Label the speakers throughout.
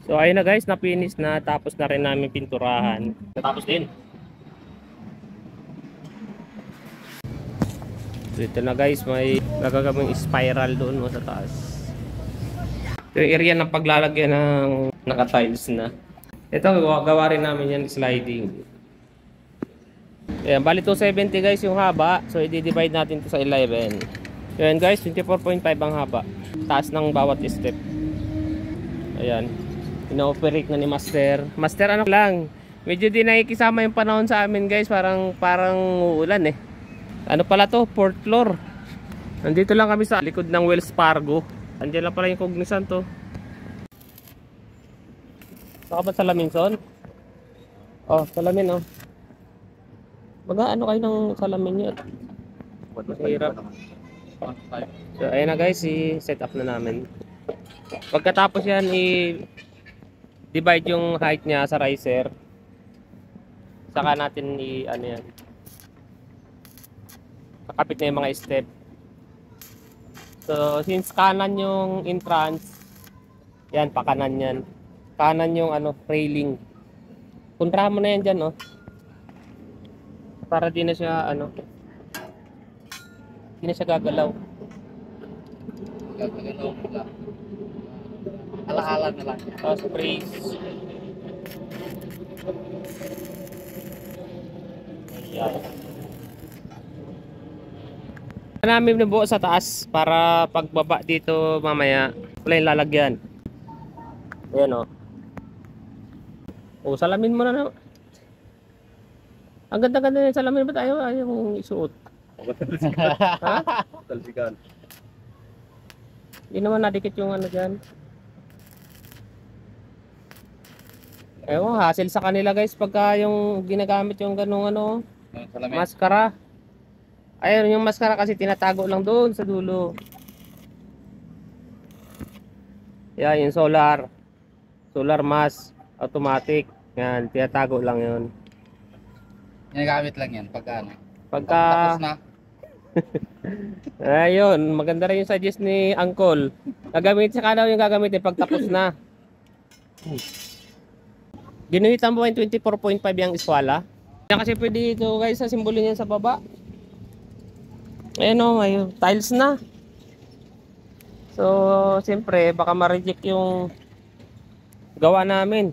Speaker 1: So ayun na guys, na-finish na, tapos na rin namin pinturahan. Natapos din. So ito na guys, may gagawing spiral doon sa taas. Ito yung area ng paglalagyan ng naka-tiles na. Ito, gawa rin namin yan sliding. Ayan, bali 270 guys yung haba. So i-divide natin to sa 11. Ayan guys, 24.5 ang haba. Taas ng bawat step. Ayan. Ino-operate na ni Master. Master ano lang, medyo di nakikisama yung panahon sa amin guys. Parang uulan eh. Ano pala to? 4th floor. Nandito lang kami sa likod ng Wells Fargo. Andiyan lang pala yung Cognizant to. Saka ba salamin son? Oh, salamin oh. Baga ano kayo ng salamin nyo? Mahirap. So ayun na guys, i-set up na namin. Pagkatapos yan, i-divide yung height niya sa riser. Saka natin ano yan, kakapit na yung mga step. So since kanan yung entrance, yan pakanan yan. Kanan yung ano, railing. Kontrahan mo na yan dyan, no? Para di na siya ano, di na siya gagalaw.
Speaker 2: Gagalaw mo lang. Ala-ala na lang.
Speaker 1: Tapos brace. Ayan. Namin nabuo sa taas para pagbaba dito mamaya wala yung lalagyan. Ayan o. O salamin mo na na. Ang ganda-ganda yung salamin. Ba't ayaw mong isuot? Ha?
Speaker 2: Talsikan.
Speaker 1: Hindi naman nadikit yung ano dyan. Ewan, hassle sa kanila guys pagka yung ginagamit yung ganung ano, maskara. Ayun yung maskara kasi tinatago lang doon sa dulo. Yan yung solar mask automatic. Yan, tinatago lang yun.
Speaker 2: Ginagamit lang yan pagka ano.
Speaker 1: Pagka
Speaker 2: Tapos na.
Speaker 1: ayun, maganda rin yung suggest ni Uncle. Gagamit sa daw yung gagamitin pag tapos na. Ginuhitan mo yung 24.5 yung iswala. Yan kasi pwede ito guys sa simbolo niyan sa baba. Ayan o, may tiles na. So, siyempre, baka ma-reject yung gawa namin.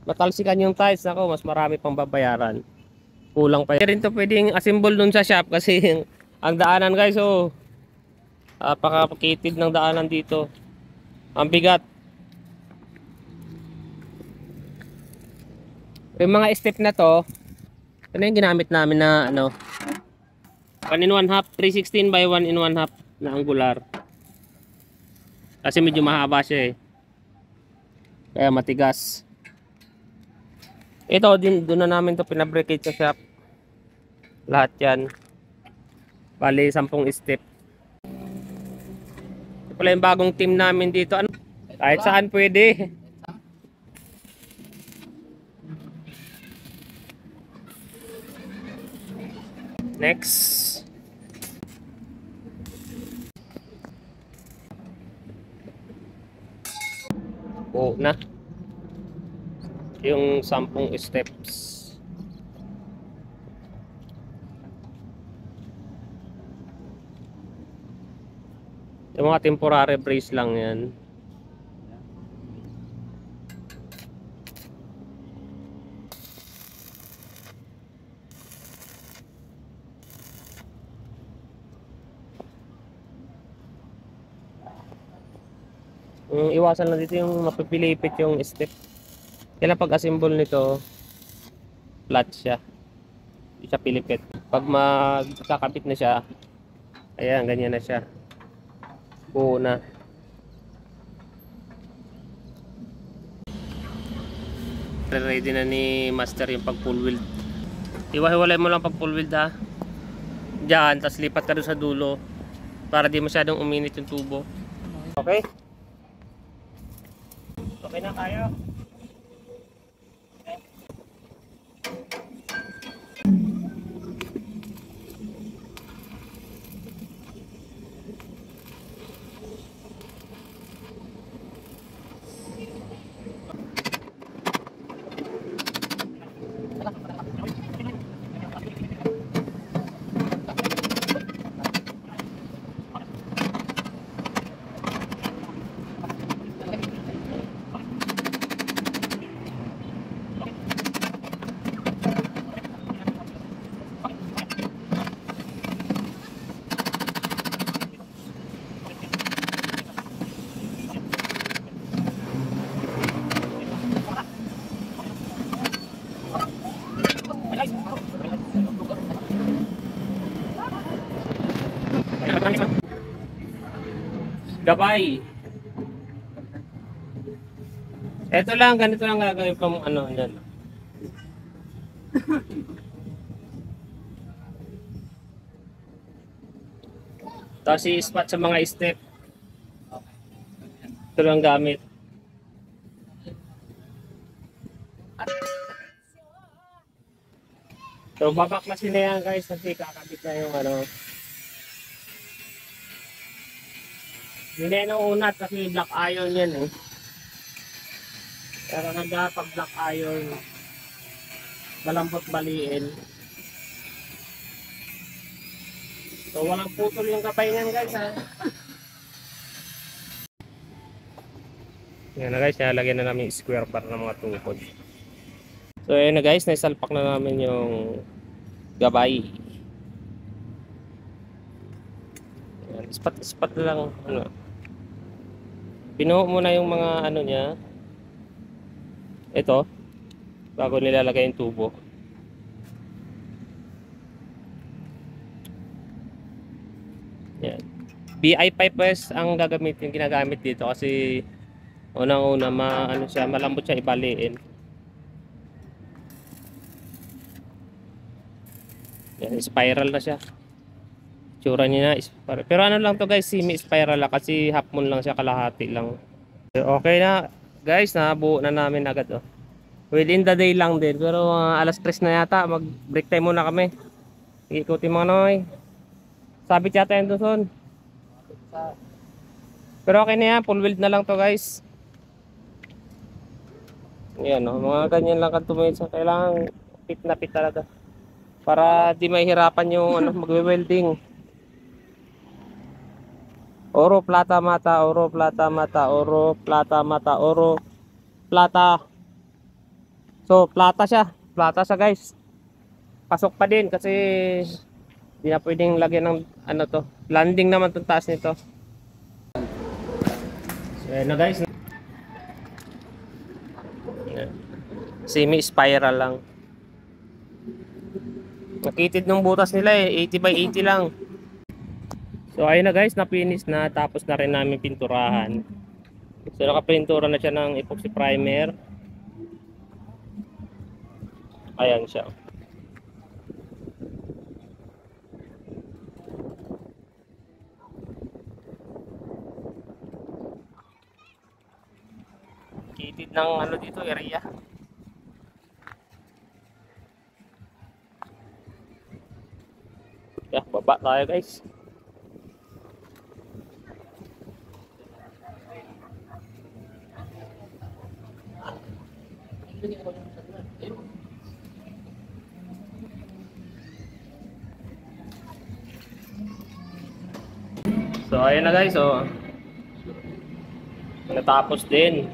Speaker 1: Matalsikan yung tiles. Ako, mas marami pang babayaran. Kulang pa. Hindi rin to pwedeng assemble dun sa shop kasi ang daanan guys, oh, napaka-kitid ng daanan dito. Ang bigat. Yung mga step na to, ito na yung ginamit namin na ano, 1 in 1/2, 316 by 1 in 1/2 na angular. Kasi medyo mahaba siya eh. Kaya matigas. Ito din, doon na namin to pinabricate sa shop. Lahat yan. Bali 10 step. Ito pala yung bagong team namin dito. Ano? Kahit saan pwede. Next. Oo na. Yung 10 steps. Yung mga temporary brace lang yan. Iwasan lang dito yung mapipilipit yung step. Kaya pag assemble nito, flat siya. Hindi siya pilipit. Pag magkakapit na siya, ayan, ganyan na siya. Buo na. Ready na ni Master yung pag full weld. Iwa-hiwalay mo lang pag full weld ha. Diyan, tapos lipat ka doon sa dulo. Para di masyadong uminit yung tubo. Okay? Okay na tayo. Gabay. Ito lang, ganito lang gagawin pang ano yan. Tapos i-spot sa mga step. Ito lang gamit. So babaklasin na yan guys kasi kakabit na yung ano. Hindi na unat kasi black iron yan eh. Pero pag black iron, malambot baliin. So walang putol yung kapay niyan guys ha. Yan na guys, nalagyan na namin yung square bar ng mga tungkod. So ayun na guys, naisalpak na namin yung gabay. Yan, ispat na lang ano. Pinuho muna yung mga ano niya. Ito bago nilalagay yung tubo. Yan. BI pipes ang ginagamit dito kasi unang-una ano siya, malambot siya ibaliin. Yan, spiral na siya. Tsura niya na spiral. Pero ano lang to guys, semi-spiral lang kasi half moon lang siya, kalahati lang. So, okay na guys, nabuo na namin agad oh. Within the day lang din, pero alas 3 na yata, mag break time muna kami. Ikutin mga noy. Sabit yata yung doon. Pero okay na yan, full weld na lang to guys. Yan o, mga ganyan lang tumingin sa kailangan pit na pit talaga. Para di mahihirapan yung ano, magwe-welding. Oro, plata, mata, oro, plata, mata, oro, plata, mata, oro, plata. So, plata siya guys. Pasok pa din kasi hindi na pwedeng lagyan ng ano to. Landing naman itong taas nito. So, ayan na guys. Semi-spiral lang. Nakitid ng butas nila eh. 80 by 80 lang. So ayun na guys, na-finish na. Tapos na rin namin pinturahan. So nakapintura na siya ng epoxy primer. Ayan siya. Kitid ng ano dito, area. Yeah, baba tayo guys. So ayun na guys, oh. Natapos din.